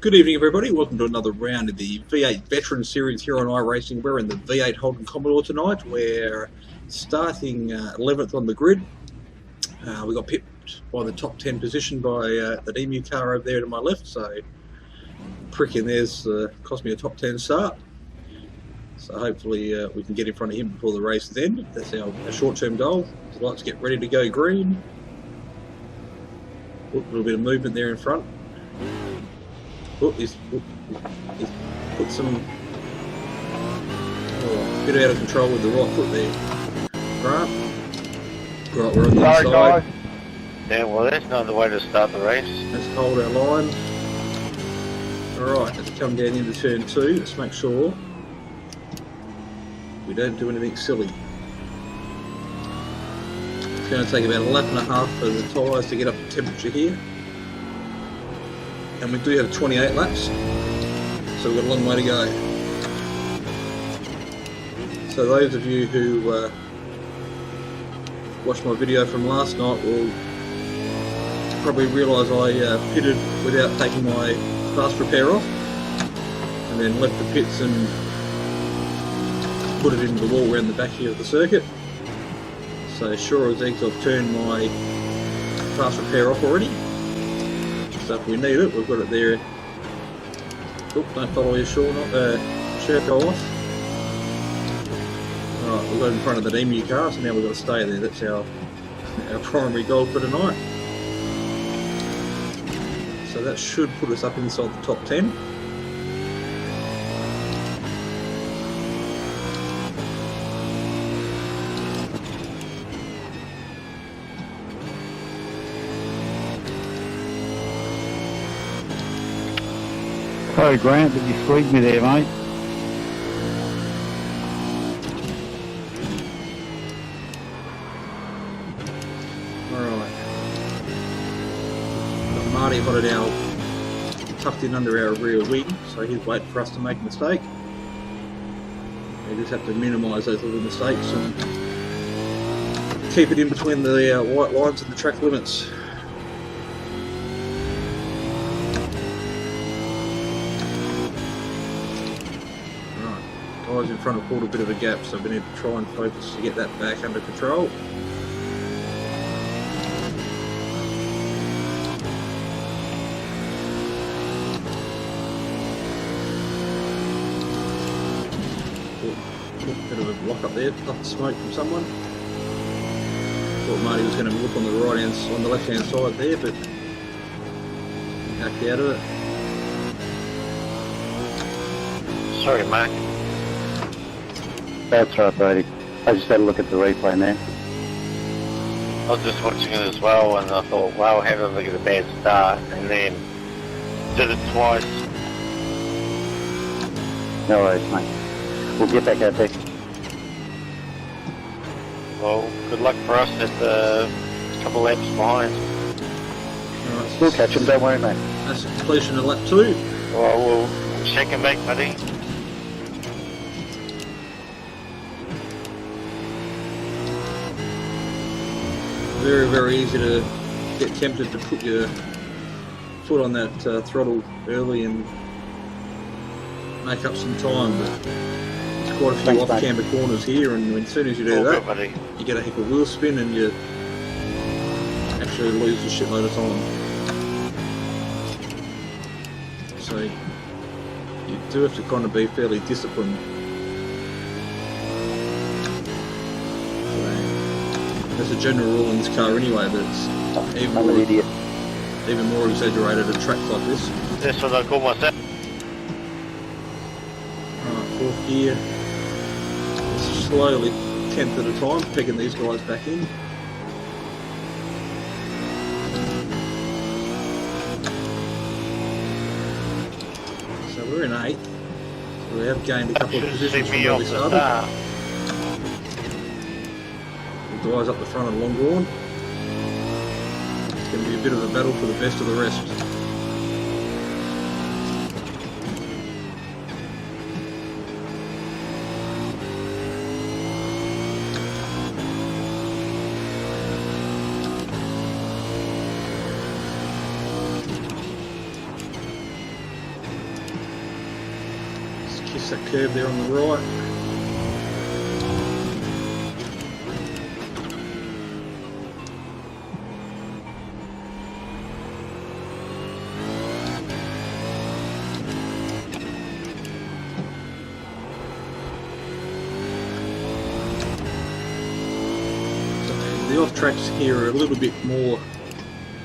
Good evening, everybody. Welcome to another round of the V8 Veteran Series here on iRacing. We're in the V8 Holden Commodore tonight. We're starting 11th on the grid. We got pipped by the top 10 position by that Emu car over there to my left, so prick in there's cost me a top 10 start. So hopefully we can get in front of him before the race is ended. That's our short-term goal. The lights get ready to go green. A little bit of movement there in front. He's put some bit out of control with the right foot there. Right, we're on the inside. Guys. Yeah, well, that's not the way to start the race. Let's hold our line. Alright, let's come down into turn 2. Let's make sure we don't do anything silly. It's going to take about a lap and a half for the tyres to get up to temperature here. And we do have 28 laps, so we've got a long way to go. So those of you who watched my video from last night will probably realise I pitted without taking my fast repair off, and then left the pits and put it into the wall around the back here of the circuit. So sure as eggs, I've turned my fast repair off already. So if we need it, we've got it there. Oop, don't follow your shirt off. Alright, we've got in front of the Emu car, so now we've got to stay there. That's our primary goal for tonight. So that should put us up inside the top 10. Sorry, Grant, but you squeezed me there, mate. Alright. Got Marty hotted our tucked in under our rear wing, so he's waiting for us to make a mistake. We just have to minimise those little mistakes and keep it in between the white lines and the track limits. Guys in front have pulled a bit of a gap, so we need to try and focus to get that back under control. Bit of a block up there, puff of smoke from someone. Thought Marty was going to look on the on the left hand side there, but he backed out of it. Sorry, Mark. That's right, Brady. I just had a look at the replay now. I was just watching it as well, and I thought, wow, how did I get a bad start? And then did it twice. No worries, mate. We'll get back out there. Well, good luck for us at the couple laps behind. Right, We'll catch him, don't worry, mate. that's the completion of lap 2. Well, we'll check him back, buddy. Very, very easy to get tempted to put your foot on that throttle early and make up some time, but there's quite a few Thanks, off-camber corners here, and as soon as you do All that, good, buddy. you get a heap of wheel spin and you actually lose a shitload of time. So you do have to kind of be fairly disciplined. That's a general rule in this car anyway, but it's even I'm an idiot. more exaggerated at tracks like this. That's what I call myself. Alright, fourth gear. Slowly, 10th at a time, pegging these guys back in. So we're in 8th. So we have gained a couple of positions from where we started. The guys up the front of Longhorn. It's going to be a bit of a battle for the best of the rest. Miss that curve there on the right. The off tracks here are a little bit more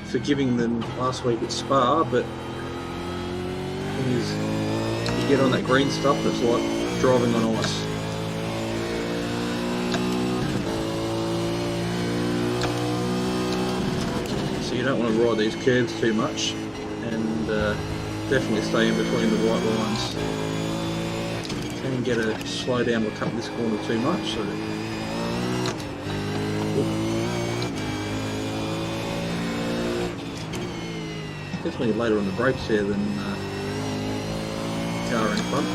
forgiving than last week at Spa, but the thing is, you get on that green stuff, it's like driving on ice. So you don't want to ride these curves too much, and definitely stay in between the white lines. Can get a slow down or cut this corner too much. So definitely later on the brakes here than car in front.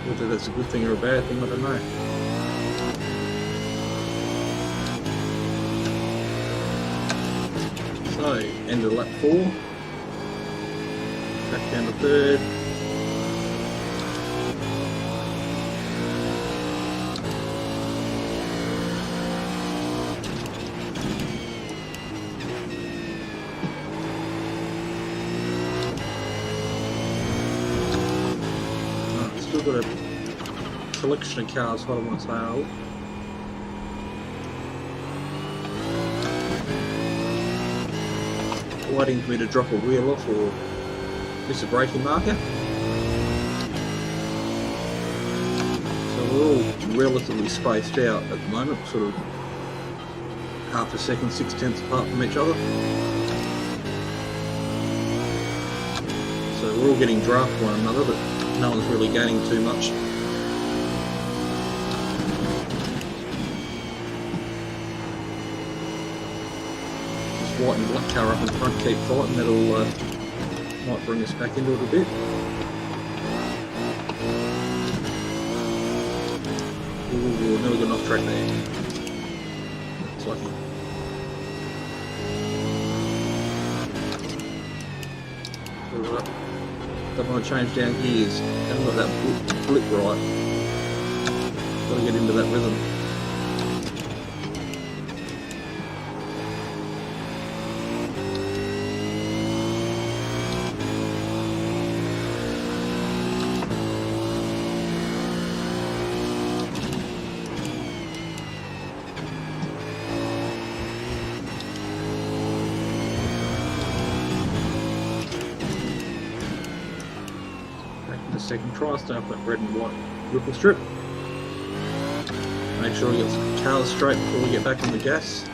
Whether that's a good thing or a bad thing, I don't know. So, end of lap 4. Back down to 3rd. Still got a collection of cars holding my tail. Waiting for me to drop a wheel off or miss a braking marker. So we're all relatively spaced out at the moment, sort of half a second, 6/10 apart from each other. So we're all getting draft one another, but no one's really gaining too much. This white and black car up in front keep fighting, that'll might bring us back into it a bit. Ooh, nearly got an off track there. That's lucky. Alright. Don't want to change down gears. Haven't got that blip right. Got to get into that rhythm. Second try, start up that red and white ripple strip. Make sure we get the cars straight before we get back on the gas.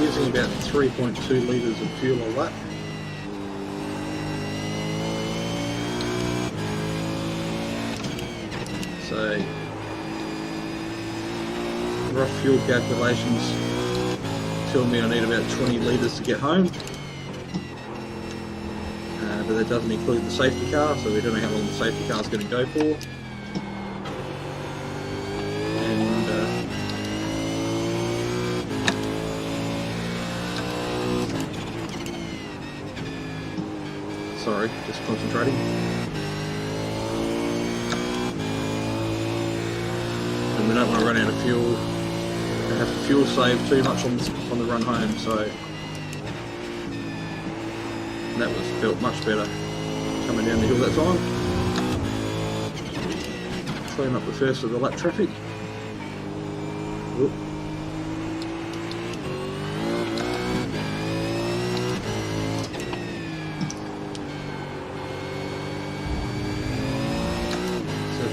Using about 3.2 litres of fuel a lap. So rough fuel calculations tell me I need about 20 litres to get home. But that doesn't include the safety car, so we don't know how long the safety car is going to go for. Sorry, just concentrating. And we don't want to run out of fuel. We have to fuel save too much on the run home, so that felt much better coming down the hill that time. Clean up the first of the lap traffic. Whoop.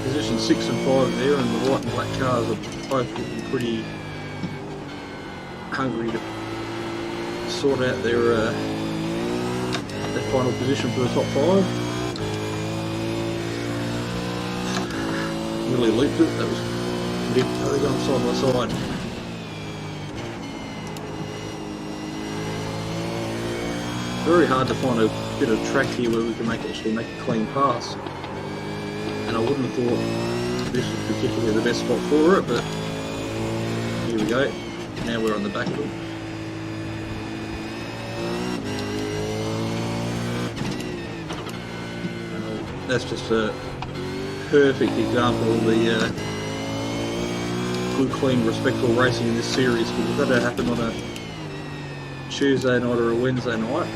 Position 6 and 5 there, and the white and black cars are both looking pretty hungry to sort out their final position for the top 5. Really looped it, that was pretty, they're going side by side. very hard to find a bit of track here where we can actually make a clean pass. And I wouldn't have thought this was particularly the best spot for it, but here we go. Now we're on the back of them. That's just a perfect example of the good, clean, respectful racing in this series, because if that had happened on a Tuesday night or a Wednesday night,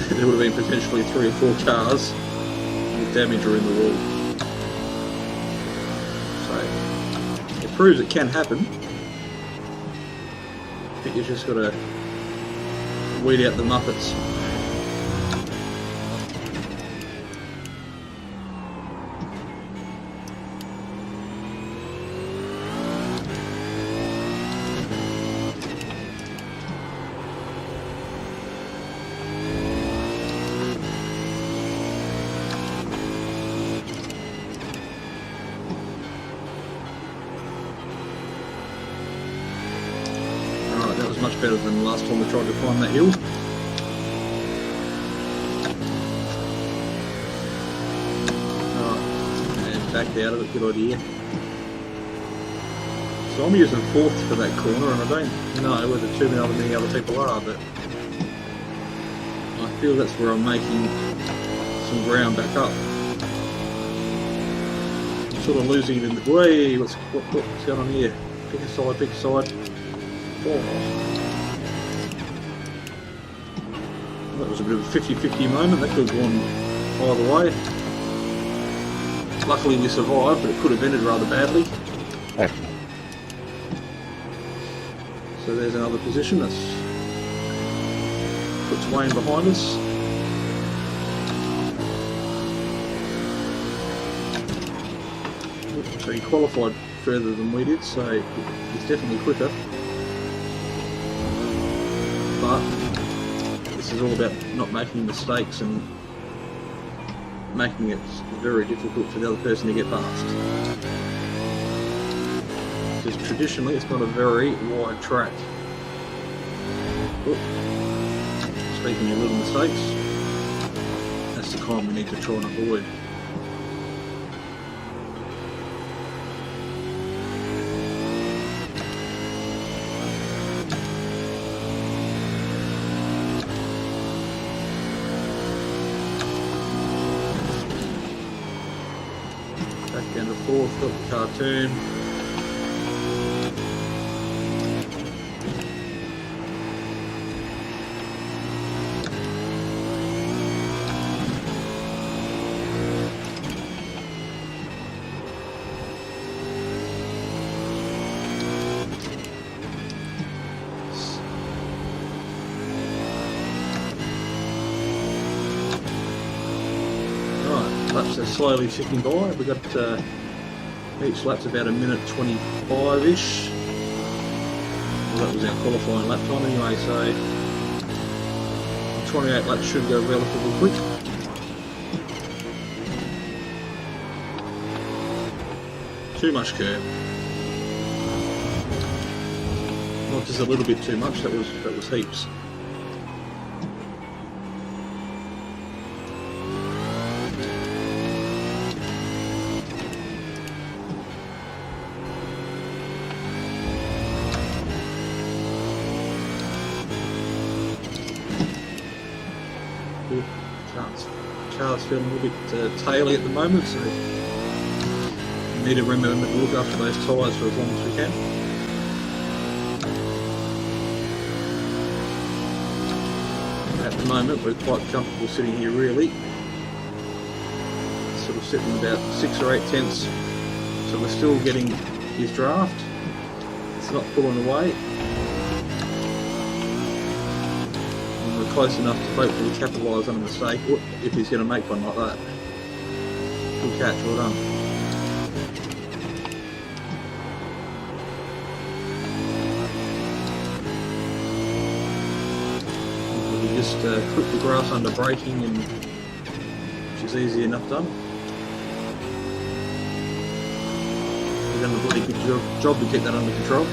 there would have been potentially 3 or 4 cars with damage or in the wall. So it proves it can happen. I think you've just got to weed out the Muppets. Much better than the last time we tried to climb that hill. And backed out of it, good idea. So I'm using 4th for that corner, and I don't know whether too many other people are, but I feel that's where I'm making some ground back up. I'm sort of losing it in the way. What's going on here? Pick a side, pick a side. Oh. That was a bit of a 50-50 moment. That could have gone either way. Luckily we survived, but it could have ended rather badly. Excellent. So there's another position. That's puts Wayne behind us. So he qualified further than we did, so he's definitely quicker. But this is all about not making mistakes and making it very difficult for the other person to get past. Because traditionally it's not a very wide track. Oop. Speaking of little mistakes, that's the kind we need to try and avoid. Down to 4th, got the cartoon. Laps are slowly ticking by. We've got each lap's about 1:25-ish. Well, that was our qualifying lap time anyway, so 28 laps should go relatively quick. Too much curb. Not just a little bit too much, that was heaps. Car's feeling a little bit taily at the moment, so we need to remember to look after those tyres for as long as we can. At the moment we're quite comfortable sitting here really, sort of sitting about 6 or 8 tenths, so we're still getting his draft, it's not pulling away. Close enough to hopefully capitalise on a mistake if he's going to make one like that. Good catch, well done. We just clip the grass under braking, and which is easy enough done. We've done a really good job to get that under control.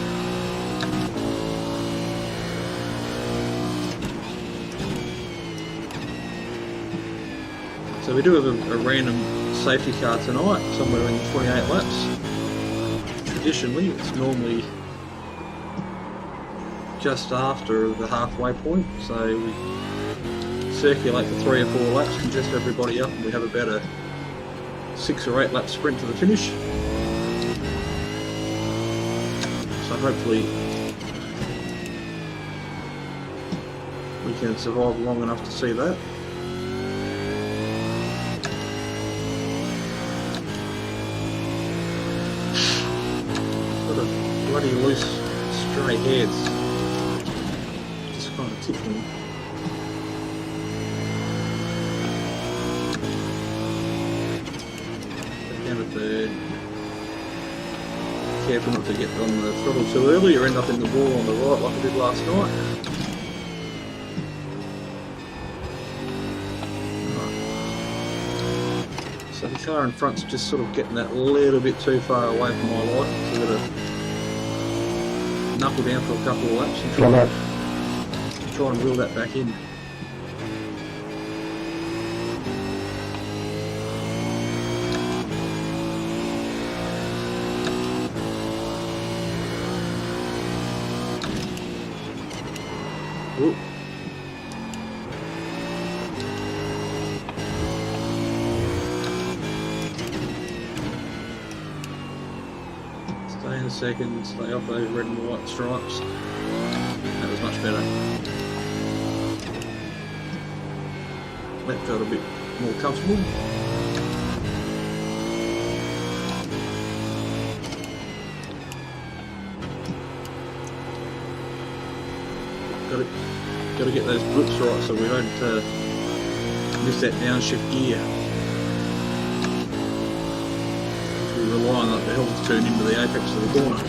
So we do have a random safety car tonight, somewhere in the 28 laps. Traditionally, it's normally just after the halfway point, so we circulate for 3 or 4 laps and just everybody up, and we have about a 6 or 8 lap sprint to the finish. So hopefully we can survive long enough to see that. Got a bloody loose stray heads, just kind of tickling. Down to third. Careful not to get on the throttle too early or end up in the wall on the right like I did last night. So the car in front's just sort of getting that little bit too far away from my light, so we've got to knuckle down for a couple of laps and try and reel that back in. Ooh. Stay in a second, stay off those red and white stripes. That was much better. That felt a bit more comfortable. Got to get those grips right so we don't miss that downshift gear. We rely on that to help us turn into the apex of the corner.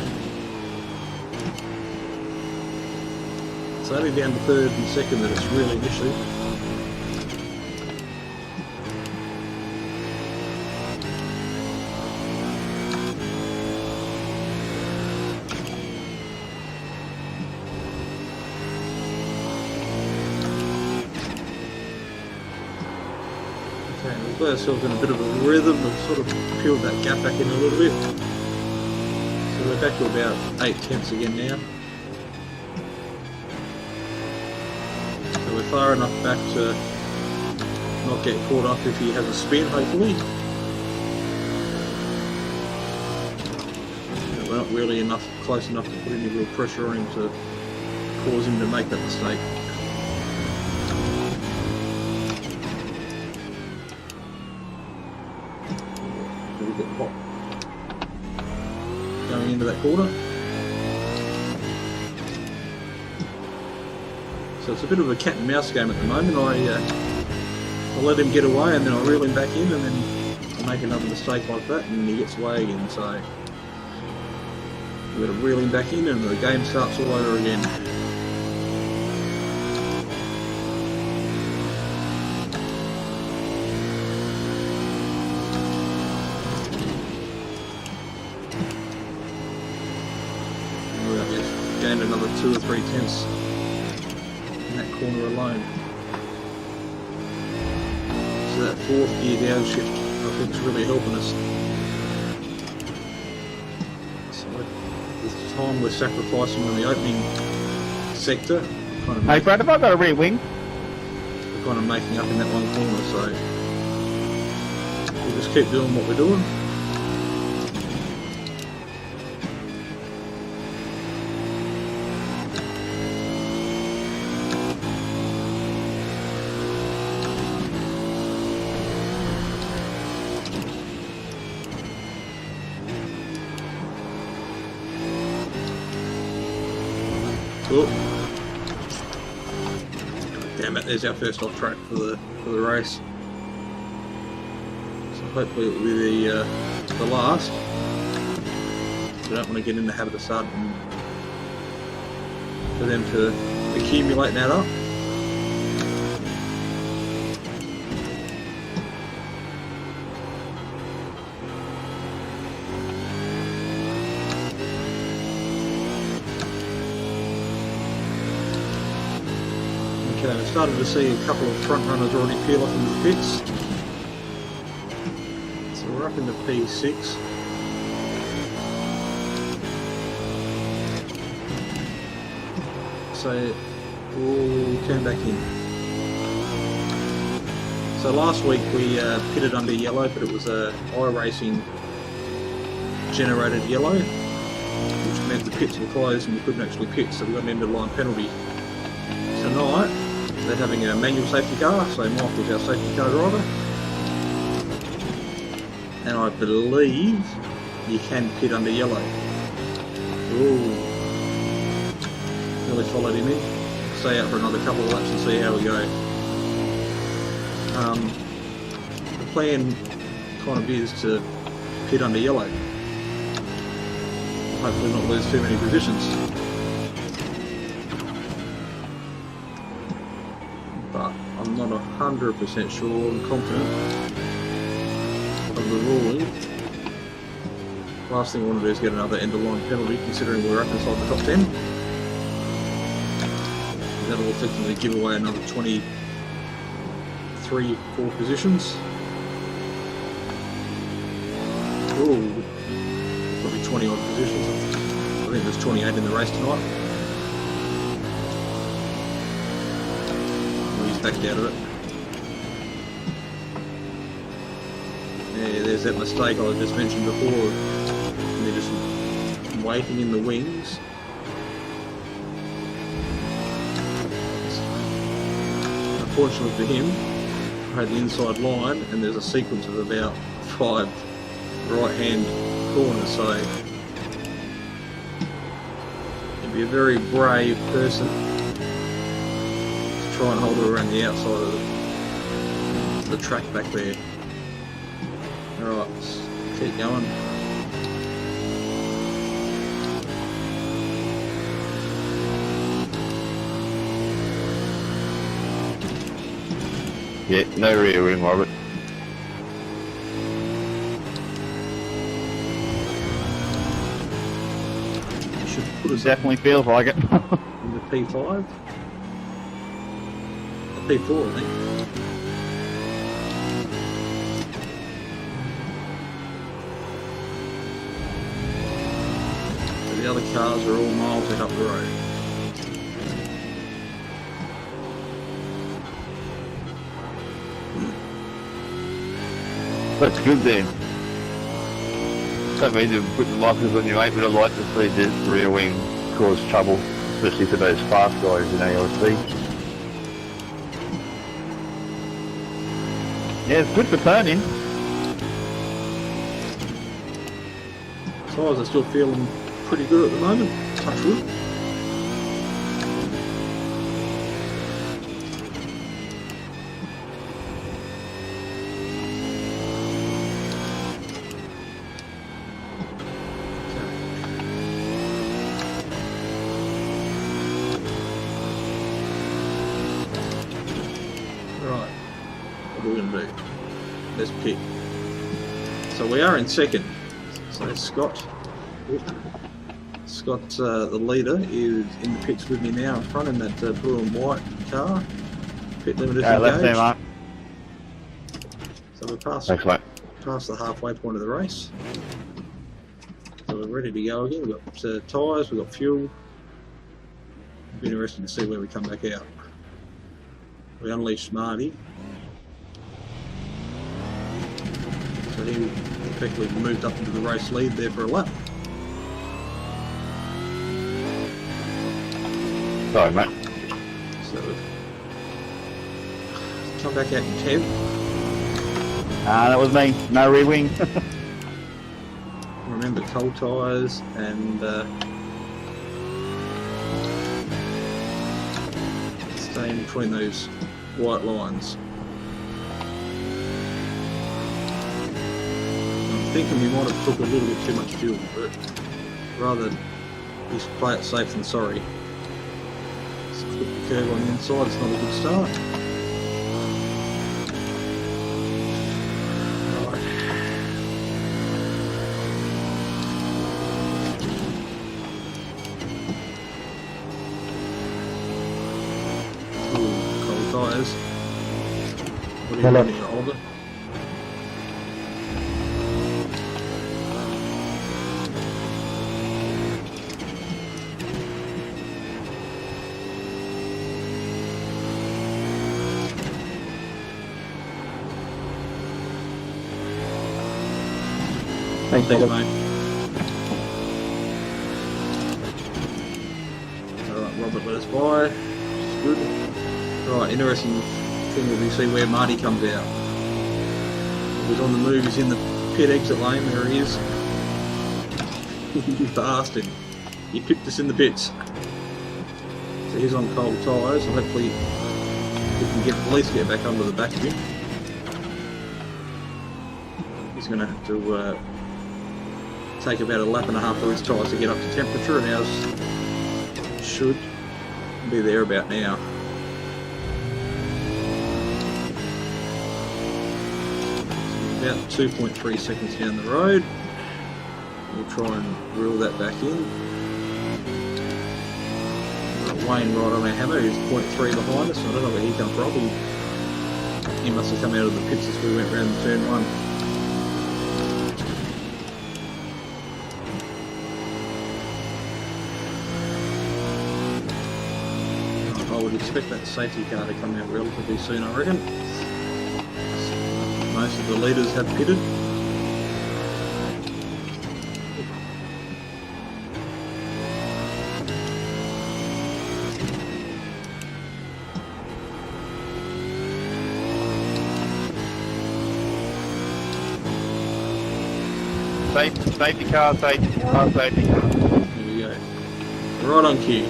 It's only down to third and second that it's really an issue. We've got ourselves in a bit of a rhythm. We've sort of peeled that gap back in a little bit. So we're back to about 8 tenths again now. So we're far enough back to not get caught up if he has a spin, hopefully. But we're not really close enough to put any real pressure on him to cause him to make that mistake. Going into that corner. So it's a bit of a cat and mouse game at the moment. I let him get away and then I reel him back in and then I make another mistake like that and he gets away again. So we've got to reel him back in and the game starts all over again. Gained another 2 or 3 tenths in that corner alone. So that 4th gear downshift I think is really helping us. So the time we're sacrificing on the opening sector, Hey Brad, have I got a rear wing? we're kind of making up in that one corner, so we'll just keep doing what we're doing. Oh. Damn it, there's our first off track for the race. So hopefully it will be the last. We don't want to get in the habit of starting for them to accumulate that up. Okay, we're starting to see a couple of front runners already peel off in the pits. up into P6. So we'll turn back in. So last week we pitted under yellow, but it was a iRacing generated yellow, which meant the pits were closed and we couldn't actually pit, so we got an end of line penalty. Tonight they're having a manual safety car, so Michael's our safety car driver, and I believe you can pit under yellow. Ooh, nearly followed him in. Stay out for another couple of laps and see how we go. The plan kind of is to pit under yellow. Hopefully not lose too many positions. But I'm not 100% sure and confident of the ruling. Last thing I want to do is get another end of line penalty, considering we're up inside the top 10. That'll effectively give away another 23-4 positions. Ooh, probably 20 odd positions. I think there's 28 in the race tonight. He's backed out of it. Yeah, there's that mistake I just mentioned before. They're just waiting in the wings. Unfortunately for him, I had the inside line and there's a sequence of about 5 right-hand corners, so you'd be a very brave person to try and hold it around the outside of the track back there. Alright, let's keep going. Yeah, no rear wing, Robert. Should put us Definitely feels like it. in the P5. P4, I think. But the other cars are all miles out up the road. That's good then. Don't mean to put the markers on you, mate, but I'd like to see the rear wing cause trouble, especially for those fast guys in ALC. Yeah, it's good for turning. Tyres are still feeling pretty good at the moment. Touch wood. Right, what are we going to do? Let's pick. So we are in second. So Scott, the leader, is in the pits with me now in front in that blue and white car. Pit limit is Left there, engaged. Mark. So we're past the halfway point of the race. So we're ready to go again. We've got tyres, we've got fuel. It'll be interesting to see where we come back out. We unleashed Marty. So he effectively moved up into the race lead there for a lap. Sorry, mate. So we've come back out in 10th. That was me. No rear wing. Remember cold tyres and staying between those white lines. I'm thinking we might have took a little bit too much fuel, but rather just play it safe than sorry. Let's put the curve on the inside, it's not a good start. Right. Ooh, cold tyres. What are you Hello. running, Olga? Thanks, Thanks, Robert. mate. Alright, Robert let us by. It's good. Right, interesting thing will be see where Marty comes out. He's on the move, he's in the pit exit lane, there he is. You bastard. He pipped us in the pits. So he's on cold tyres, so hopefully we can at least get back under the back of him. He's going to have to take about a lap and a half of his tyres to get up to temperature, and ours should be there about now. So about 2.3 seconds down the road. We'll try and reel that back in. Wayne right on our hammer, who's 0.3 behind us. I don't know where he come from. He must have come out of the pits as we went round the turn one. I would expect that safety car to come out relatively soon, I reckon. Most of the leaders have pitted. Safety car, safety car, safety car. Here we go. Right on cue.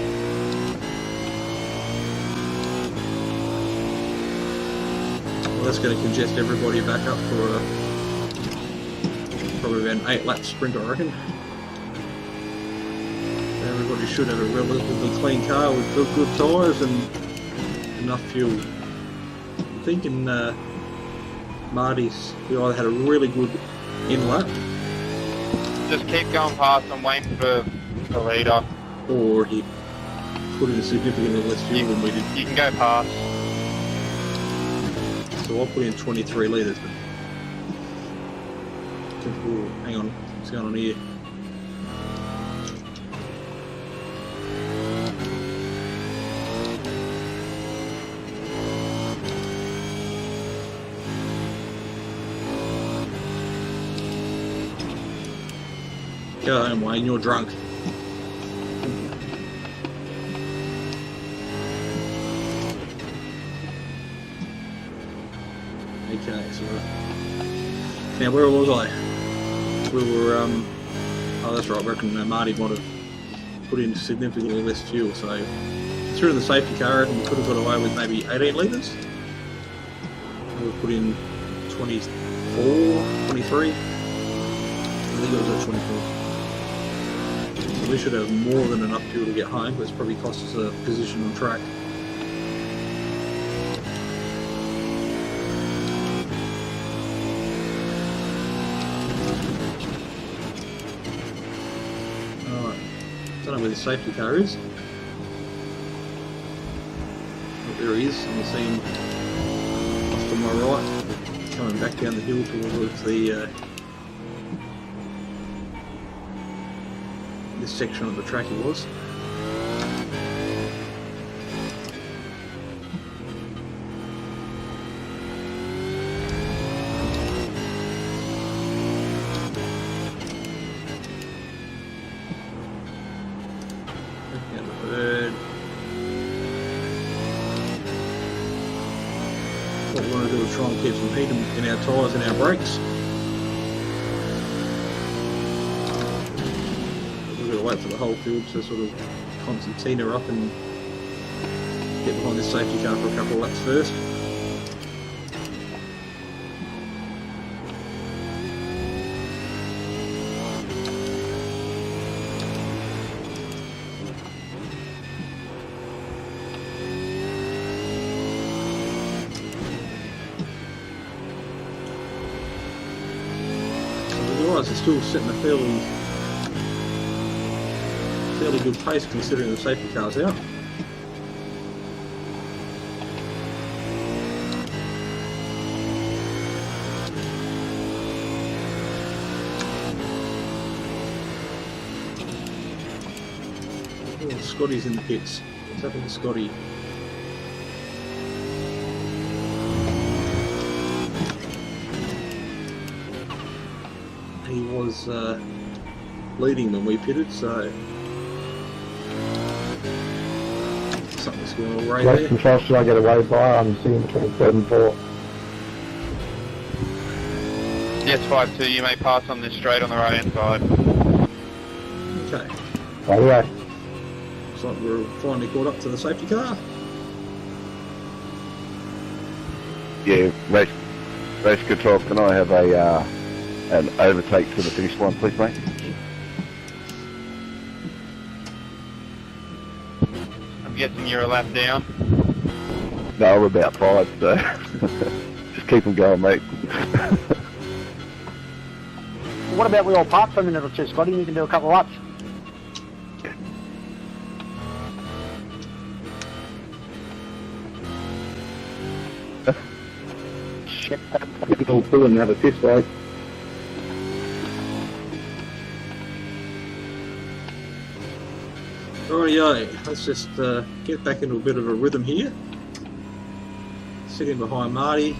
Well, that's going to congest everybody back up for probably about an 8-lap sprint, I reckon. Everybody should have a relatively clean car with good tyres and enough fuel. I'm thinking Marty's, he either had a really good in-lap, Just keep going past and waiting for the leader. or he put in significantly less fuel than we did. You can go past. So I'll put in 23 litres. Ooh, hang on, what's going on here? Go home, Wayne, you're drunk. Okay, so now where was I? We were oh that's right, I reckon Marty might have put in significantly less fuel, so through in the safety car and we could have got away with maybe 18 litres. We put in 24, 23. I think it was at 24. So we should have more than enough fuel to get home, but it's probably cost us a position on track. Alright, don't know where the safety car is. Oh, there he is, I'm going to see him off to my right, coming back down the hill towards the this section of the track he was. Down the third. What we want to do is try and keep some heat in our tyres and our brakes. Wait for the whole field to sort of concertina up and get behind this safety car for a couple of laps first. So the guys are still sitting a fairly good pace considering the safety car's out. Oh, Scotty's in the pits. What's happened to Scotty? He was was leading when we pitted, so something's going all right Less there. than faster I get away by, I'm seeing between 3 and 4. Yes, 5-2, you may pass on this straight on the right hand side. Okay, Oh yeah. looks like we're finally caught up to the safety car. Yeah, race control, can I have a an overtake to the finish line, please, mate? I'm guessing you're a lap down. No, we're about 5, so just keep them going, mate. What about we all park for a minute or two, Scotty? You can do a couple of laps. Shit. Get all through and have a piss break. Rightio, let's just get back into a bit of a rhythm here. Sitting behind Marty.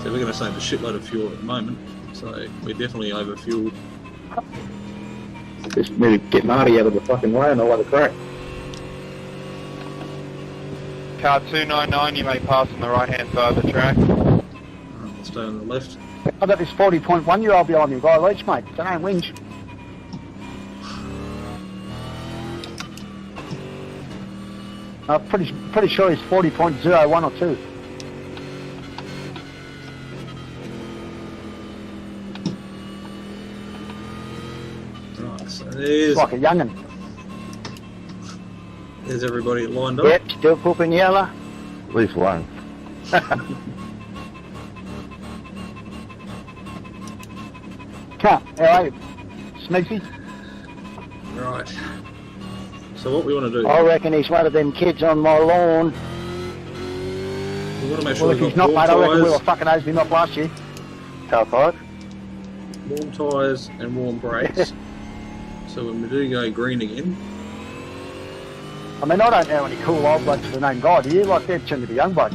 So we're going to save a shitload of fuel at the moment. So we're definitely over fueled. Just need to get Marty out of the fucking way and away the crack. Car 299, you may pass on the right hand side of the track. We'll stay on the left. How about this 40.1 year old behind you, guy Leach, mate? Don't whinge. I'm pretty sure he's 40.01 or 2. Right, so It's like a young'un. there's everybody lined up. Yep, still pooping yellow. At least one. How are you? Sneaky? Right. So what we want to do, I reckon he's one of them kids on my lawn. we want to make sure Well, if we've he's got not, mate, I reckon we were warm fucking hosing him up last year. Car 5? tyres and warm brakes. So when we do go green again, I mean, I don't know any cool old blokes with the name Guy, do you? Like, they tend to be young blokes.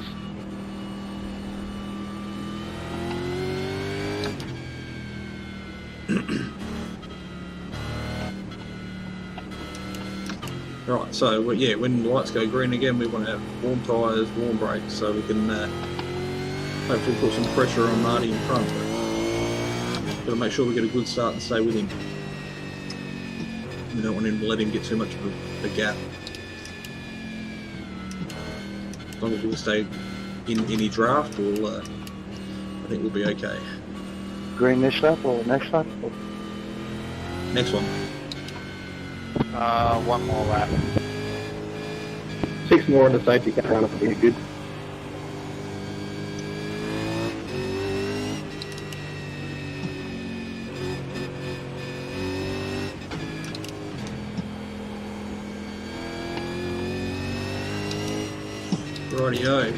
right, so yeah, when the lights go green again, we want to have warm tyres, warm brakes, so we can hopefully put some pressure on Marty in front. Got to make sure we get a good start and stay with him. We don't want him to let him get too much of a gap. As long as we stay in any draft, we'll, I think we'll be okay. Green this lap or next lap? Next one. One more lap. 6 more in the safety car run will be good. Rightio.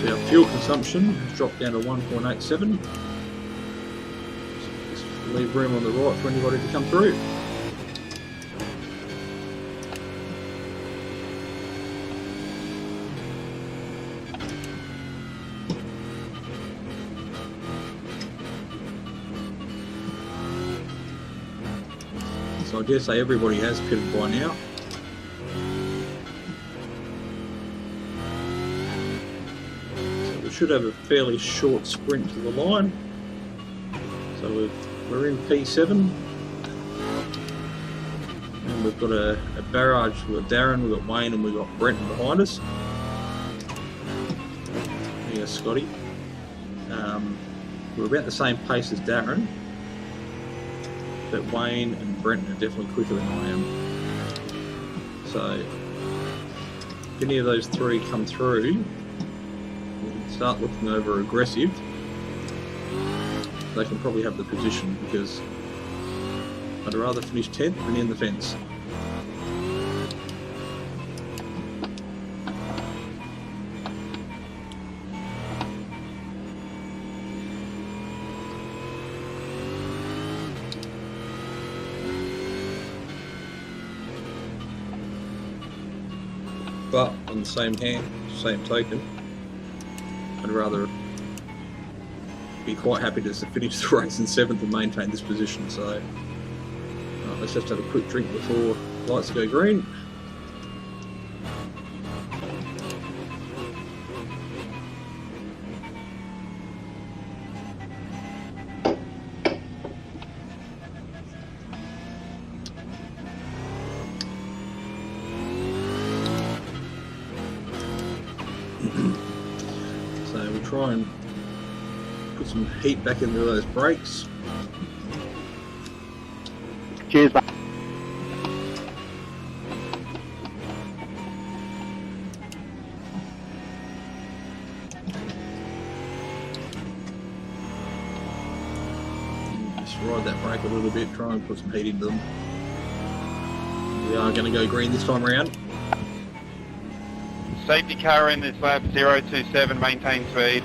So our fuel consumption has dropped down to 1.87. Just leave room on the right for anybody to come through. So I dare say everybody has pitted by now. Should have a fairly short sprint to the line. So we're in P7 and we've got a barrage. We've got Darren, we've got Wayne and we've got Brenton behind us. Yeah, Scotty. We're about the same pace as Darren, but Wayne and Brenton are definitely quicker than I am. So if any of those three come through, start looking over aggressive, they can probably have the position because I'd rather finish 10th than in the fence. But on the same token, I'd rather be quite happy to finish the race in 7th and maintain this position. So let's just have a quick drink before lights go green. So we'll try and put some heat back into those brakes. Cheers, mate. Just ride that brake a little bit, try and put some heat into them. We are going to go green this time around. Safety car in this lap 027, maintain speed.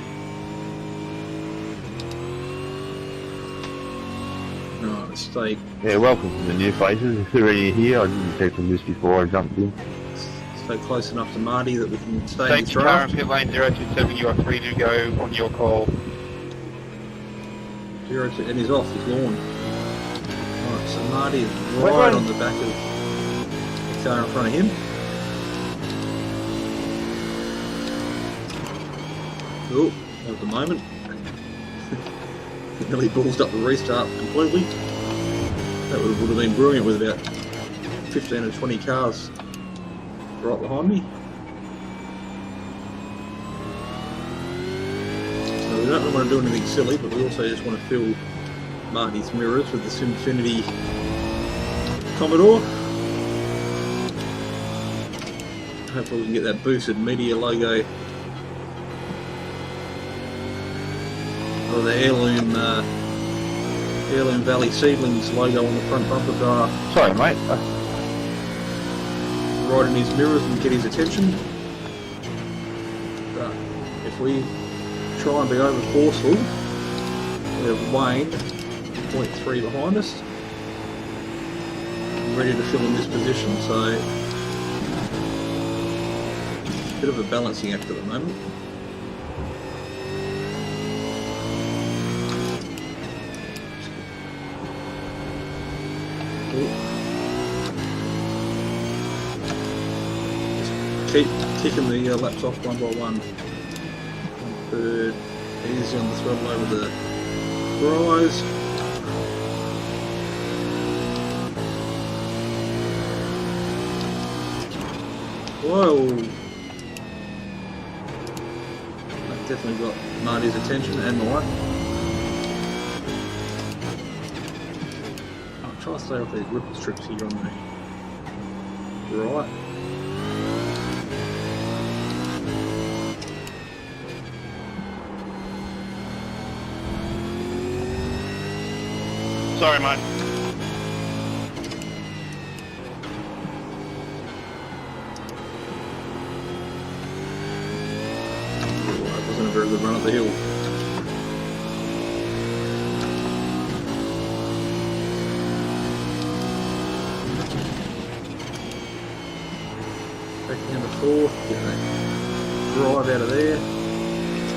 Right, let's stay Yeah, welcome to the new faces. If they're already here, I didn't check from this before I jumped in. close enough to Marty that we can stay in this Safety car in draft. pit lane 027, you are free to go on your call. 02, and he's off, he's gone. Right, so Marty is right on the back of the car in front of him. Oh, that was the moment. He nearly ballsed up the restart completely. That would have been brilliant with about 15 or 20 cars right behind me. So we don't want to do anything silly, but we also just want to fill Marty's mirrors with this Infinity Commodore. Hopefully we can get that boosted media logo, or the Heirloom Valley Seedlings logo on the front bumper bar Sorry, mate. right in his mirrors and get his attention. But if we try and be over forceful, we have Wayne 0.3 behind us, ready to fill in this position, so bit of a balancing act at the moment. Just keep kicking the laps off one by one. 1/3, easy on the throttle over the rise. Whoa! That definitely got Marty's attention and mine. I'll try to stay off these ripple strips here on the right. Sorry, mate. That wasn't a very good run up the hill. Back down to fourth, get that drive out of there.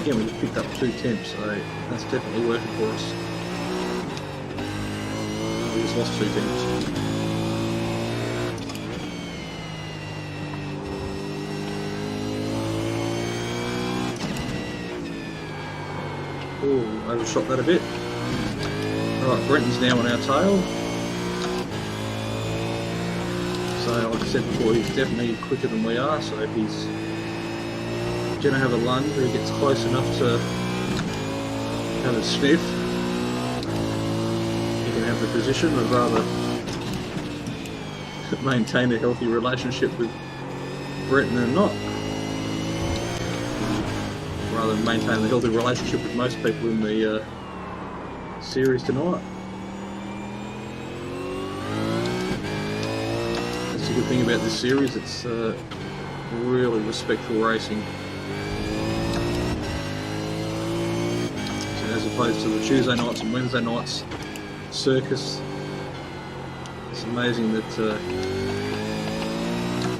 Again, we just picked up 2 temps, so that's definitely working for us. We just lost 2 temps. Oh, overshot that a bit. Right, Brenton's now on our tail. So, like I said before, he's definitely quicker than we are, so if he's going to have a lunge or he gets close enough to have a sniff, he can have the position, but rather maintain a healthy relationship with Brenton and not. Rather than maintain the healthy relationship with most people in the series tonight. That's the good thing about this series, it's really respectful racing. So as opposed to the Tuesday nights and Wednesday nights circus, it's amazing that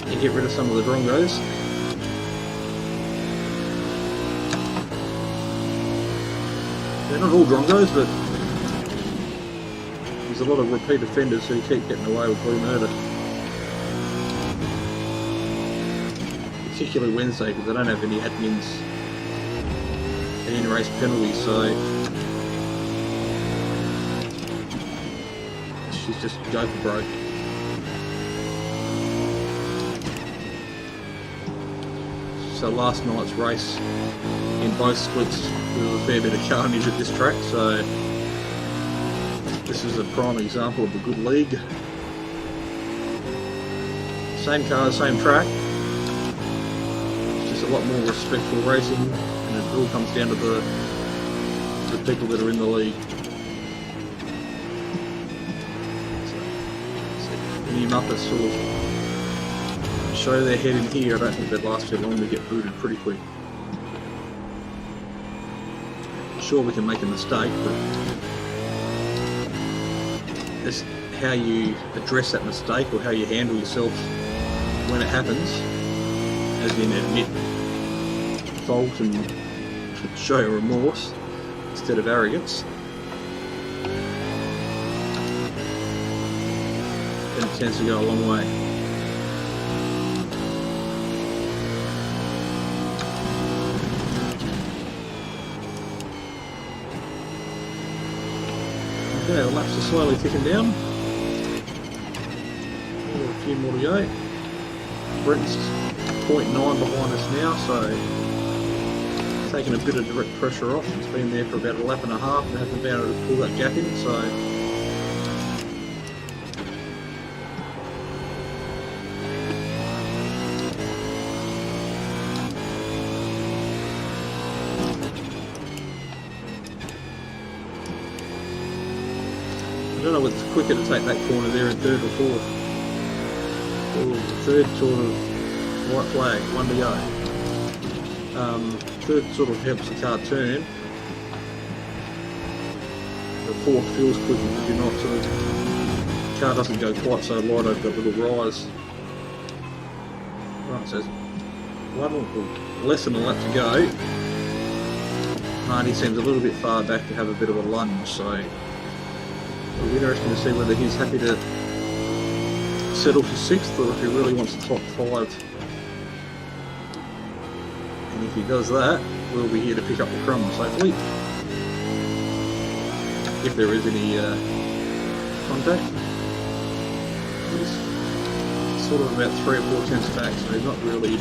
you get rid of some of the drongos. They're not all drongos, but there's a lot of repeat offenders who keep getting away with blue murder. Particularly Wednesday, because they don't have any admins and in-race penalties, so she's just go for broke. So last night's race in both splits, there was a fair bit of carnage at this track, so this is a prime example of a good league. Same cars, same track, it's just a lot more respectful racing, and it all comes down to the people that are in the league. So any Muppets sort of show their head in here, I don't think they'd last too long to get booted pretty quick. Sure, we can make a mistake, but it's how you address that mistake or how you handle yourself when it happens, as in admit fault and show remorse instead of arrogance. Then it tends to go a long way. Okay, the laps are slowly ticking down. A few more to go. Britain's 0.9 behind us now, so taking a bit of direct pressure off. It's been there for about a lap and a half and hasn't been able to pull that gap in, so I don't know whether it's quicker to take that corner there in third or fourth. Or third sort of white flag, one to go. Third sort of helps the car turn. The fourth feels quicker if you're not sort of, the car doesn't go quite so light over that little rise. Right, so less than a lap to go. Marty seems a little bit far back to have a bit of a lunge, so it'll be interesting to see whether he's happy to settle for 6th or if he really wants the top 5. And if he does that, we'll be here to pick up the crumbs, hopefully. If there is any contact. He's sort of about 3 or 4 tenths back, so he's not really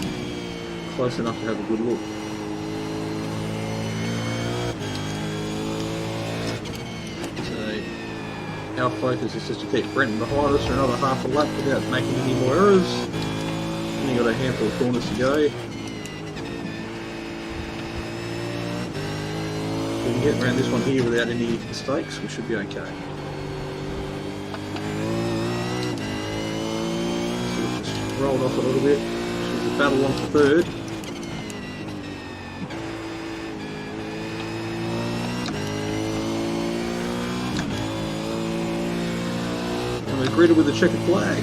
close enough to have a good look. Our focus is just to keep Brenton behind us for another half a lap without making any more errors. Only got a handful of corners to go. If we can get around this one here without any mistakes, we should be okay. So we've just rolled off a little bit. She's a battle on for third. Greeted with a checkered flag.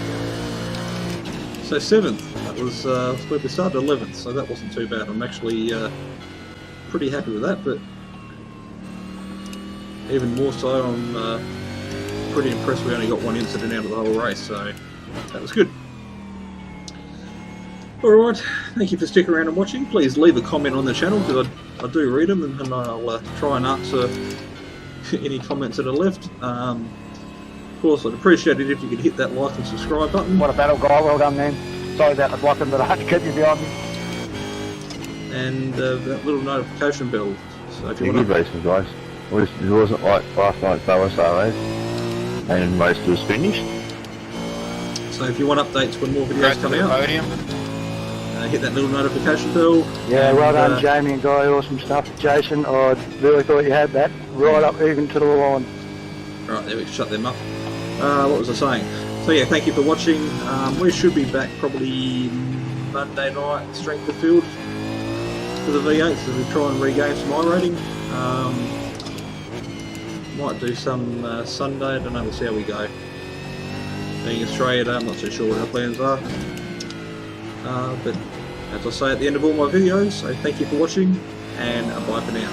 So 7th, that was where we started 11th, so that wasn't too bad. I'm actually pretty happy with that, but even more so, I'm pretty impressed we only got one incident out of the whole race, so that was good. Alright, thank you for sticking around and watching. Please leave a comment on the channel, because I do read them, and I'll try and answer any comments that are left. Of course, I'd appreciate it if you could hit that like and subscribe button. What a battle, guy. Well done, man. Sorry about the blocking, but I had to keep you behind me. And that little notification bell. So if you Good racing, guys. It wasn't like last night's OSR race, and most was finished. So if you want updates when more Congrats videos to come the out, podium. hit that little notification bell. Yeah, well done, and, Jamie and Guy. Awesome stuff. Jason, I really thought you had that right up even to the line. Right, there we can shut them up. What was I saying? So yeah, thank you for watching. We should be back probably Monday night, strength of field for the V8, so we try and regain some iRating. Might do some Sunday, I don't know, we'll see how we go. Being Australia Day, I'm not too sure what our plans are. But as I say at the end of all my videos, so thank you for watching, and bye for now.